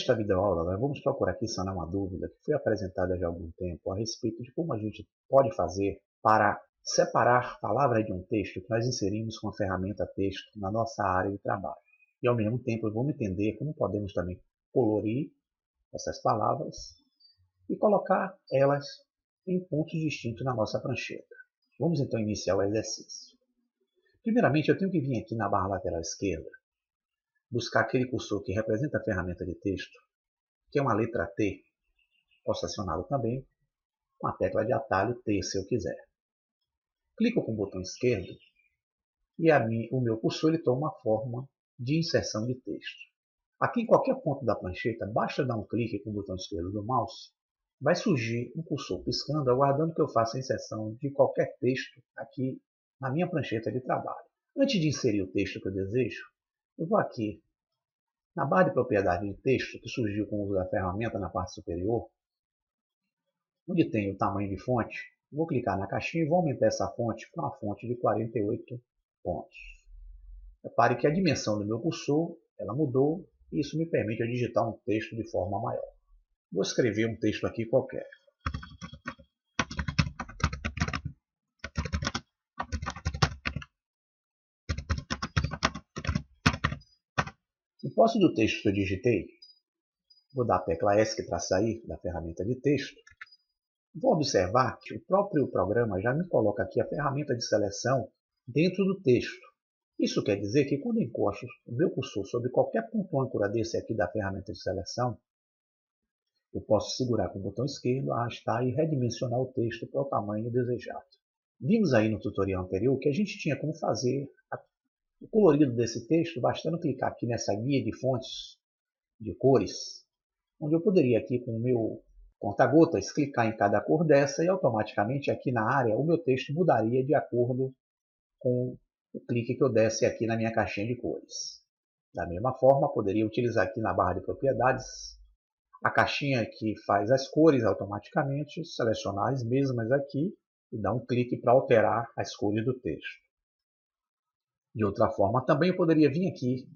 Nesta videoaula, nós vamos procurar aqui sanar uma dúvida que foi apresentada já há algum tempo a respeito de como a gente pode fazer para separar palavras de um texto que nós inserimos com a ferramenta texto na nossa área de trabalho. E ao mesmo tempo vamos entender como podemos também colorir essas palavras e colocar elas em pontos distintos na nossa prancheta. Vamos então iniciar o exercício. Primeiramente eu tenho que vir aqui na barra lateral esquerda, buscar aquele cursor que representa a ferramenta de texto, que é uma letra T. Posso acioná-lo também com a tecla de atalho T, se eu quiser. Clico com o botão esquerdo e o meu cursor ele toma uma forma de inserção de texto. Aqui em qualquer ponto da prancheta, basta dar um clique com o botão esquerdo do mouse, vai surgir um cursor piscando, aguardando que eu faça a inserção de qualquer texto aqui na minha prancheta de trabalho. Antes de inserir o texto que eu desejo, eu vou aqui na barra de propriedade de texto, que surgiu com o uso da ferramenta na parte superior, onde tem o tamanho de fonte, vou clicar na caixinha e vou aumentar essa fonte para uma fonte de 48 pontos. Repare que a dimensão do meu cursor ela mudou e isso me permite digitar um texto de forma maior. Vou escrever um texto aqui qualquer. Em posse do texto que eu digitei, vou dar a tecla ESC para sair da ferramenta de texto. Vou observar que o próprio programa já me coloca aqui a ferramenta de seleção dentro do texto. Isso quer dizer que quando encosto o meu cursor sobre qualquer ponto âncora desse aqui da ferramenta de seleção, eu posso segurar com o botão esquerdo, arrastar e redimensionar o texto para o tamanho desejado. Vimos aí no tutorial anterior que a gente tinha como fazer o colorido desse texto, bastando clicar aqui nessa guia de fontes de cores, onde eu poderia aqui com o meu conta-gotas clicar em cada cor dessa e automaticamente aqui na área o meu texto mudaria de acordo com o clique que eu desse aqui na minha caixinha de cores. Da mesma forma, poderia utilizar aqui na barra de propriedades a caixinha que faz as cores automaticamente, selecionar as mesmas aqui e dar um clique para alterar as cores do texto. De outra forma, também eu poderia vir aqui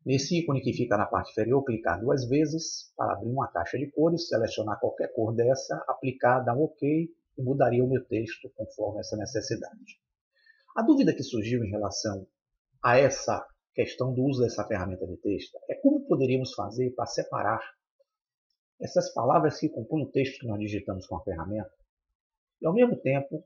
nesse ícone que fica na parte inferior, clicar duas vezes para abrir uma caixa de cores, selecionar qualquer cor dessa, aplicar, dar um OK e mudaria o meu texto conforme essa necessidade. A dúvida que surgiu em relação a essa questão do uso dessa ferramenta de texto é como poderíamos fazer para separar essas palavras que compõem o texto que nós digitamos com a ferramenta e, ao mesmo tempo,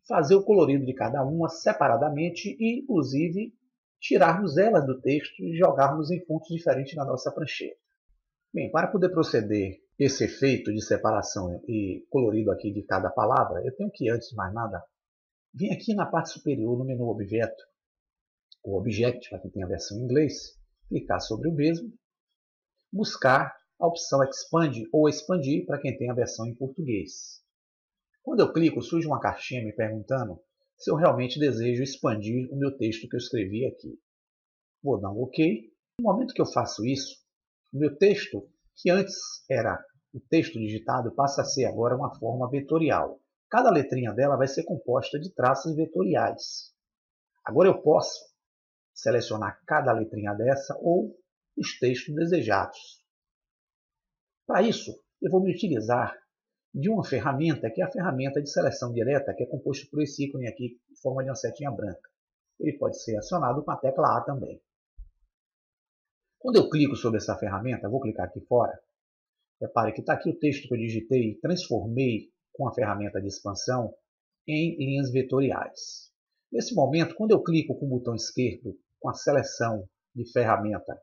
fazer o colorido de cada uma separadamente e, inclusive, tirarmos elas do texto e jogarmos em pontos diferentes na nossa prancheta. Bem, para poder proceder esse efeito de separação e colorido aqui de cada palavra, eu tenho que, antes de mais nada, vir aqui na parte superior no menu Objeto, o Object, aqui tem a versão em inglês, clicar sobre o mesmo, buscar a opção Expand ou Expandir para quem tem a versão em português. Quando eu clico, surge uma caixinha me perguntando se eu realmente desejo expandir o meu texto que eu escrevi aqui. Vou dar um OK. No momento que eu faço isso, o meu texto, que antes era o texto digitado, passa a ser agora uma forma vetorial. Cada letrinha dela vai ser composta de traços vetoriais. Agora eu posso selecionar cada letrinha dessa ou os textos desejados. Para isso, eu vou me utilizar de uma ferramenta que é a ferramenta de seleção direta, que é composta por esse ícone aqui, em forma de uma setinha branca. Ele pode ser acionado com a tecla A também. Quando eu clico sobre essa ferramenta, vou clicar aqui fora, repare que está aqui o texto que eu digitei e transformei com a ferramenta de expansão em linhas vetoriais. Nesse momento, quando eu clico com o botão esquerdo, com a seleção de ferramenta,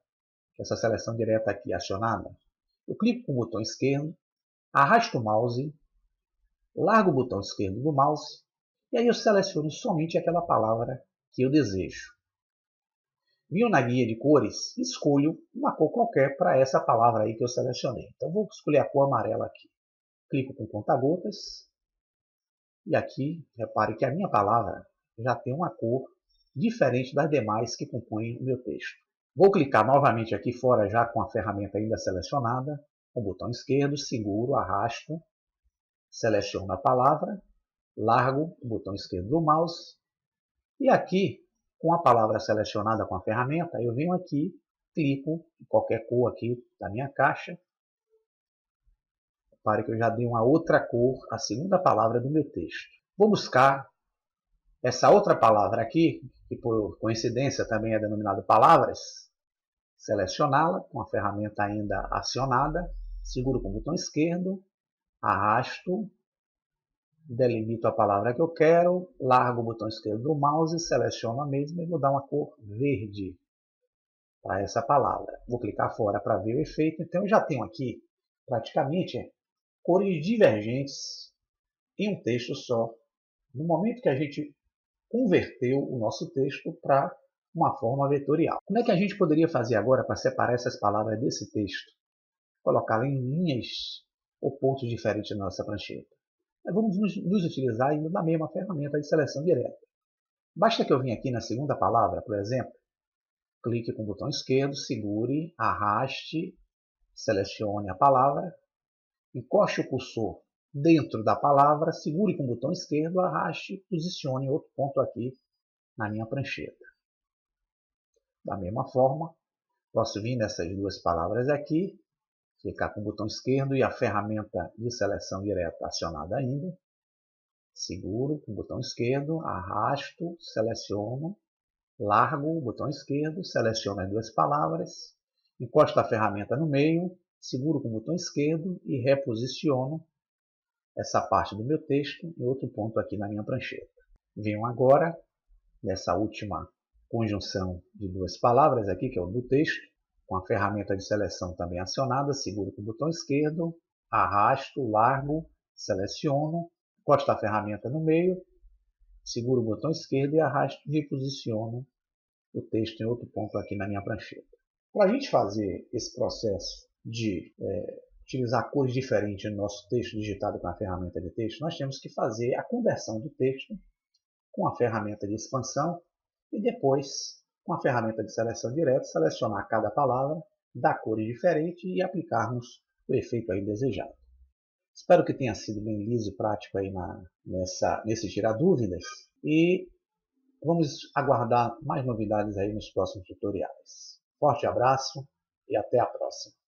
essa seleção direta aqui acionada, eu clico com o botão esquerdo, arrasto o mouse, largo o botão esquerdo do mouse e aí eu seleciono somente aquela palavra que eu desejo. Venho na guia de cores e escolho uma cor qualquer para essa palavra aí que eu selecionei. Então vou escolher a cor amarela aqui. Clico com conta-gotas e aqui repare que a minha palavra já tem uma cor diferente das demais que compõem o meu texto. Vou clicar novamente aqui fora já com a ferramenta ainda selecionada, com o botão esquerdo, seguro, arrasto, seleciono a palavra, largo o botão esquerdo do mouse e aqui, com a palavra selecionada com a ferramenta, eu venho aqui clico em qualquer cor aqui da minha caixa. Repare que eu já dei uma outra cor à segunda palavra do meu texto. Vou buscar essa outra palavra aqui, que por coincidência também é denominada palavras, selecioná-la com a ferramenta ainda acionada, seguro com o botão esquerdo, arrasto, delimito a palavra que eu quero, largo o botão esquerdo do mouse, seleciono a mesma e vou dar uma cor verde para essa palavra. Vou clicar fora para ver o efeito. Então eu já tenho aqui praticamente cores divergentes em um texto só, no momento que a gente converteu o nosso texto para uma forma vetorial. Como é que a gente poderia fazer agora para separar essas palavras desse texto? Colocá-las em linhas ou pontos diferentes na nossa prancheta. Vamos nos utilizar ainda da mesma ferramenta de seleção direta. Basta que eu venha aqui na segunda palavra, por exemplo, clique com o botão esquerdo, segure, arraste, selecione a palavra, encoste o cursor dentro da palavra, segure com o botão esquerdo, arraste, posicione outro ponto aqui na minha prancheta. Da mesma forma, posso vir nessas duas palavras aqui, clicar com o botão esquerdo e a ferramenta de seleção direta acionada ainda, seguro com o botão esquerdo, arrasto, seleciono, largo o botão esquerdo, seleciono as duas palavras, encosto a ferramenta no meio, seguro com o botão esquerdo e reposiciono essa parte do meu texto em outro ponto aqui na minha prancheta. Venho agora nessa última conjunção de duas palavras aqui, que é o do texto, com a ferramenta de seleção também acionada, seguro com o botão esquerdo, arrasto, largo, seleciono, encosto a ferramenta no meio, seguro o botão esquerdo e arrasto e reposiciono o texto em outro ponto aqui na minha prancheta. Para a gente fazer esse processo de utilizar cores diferentes no nosso texto digitado com a ferramenta de texto, nós temos que fazer a conversão do texto com a ferramenta de expansão e depois, com a ferramenta de seleção direta, selecionar cada palavra, dar cores diferentes e aplicarmos o efeito aí desejado. Espero que tenha sido bem liso e prático aí nesse tirar dúvidas e vamos aguardar mais novidades aí nos próximos tutoriais. Forte abraço e até a próxima!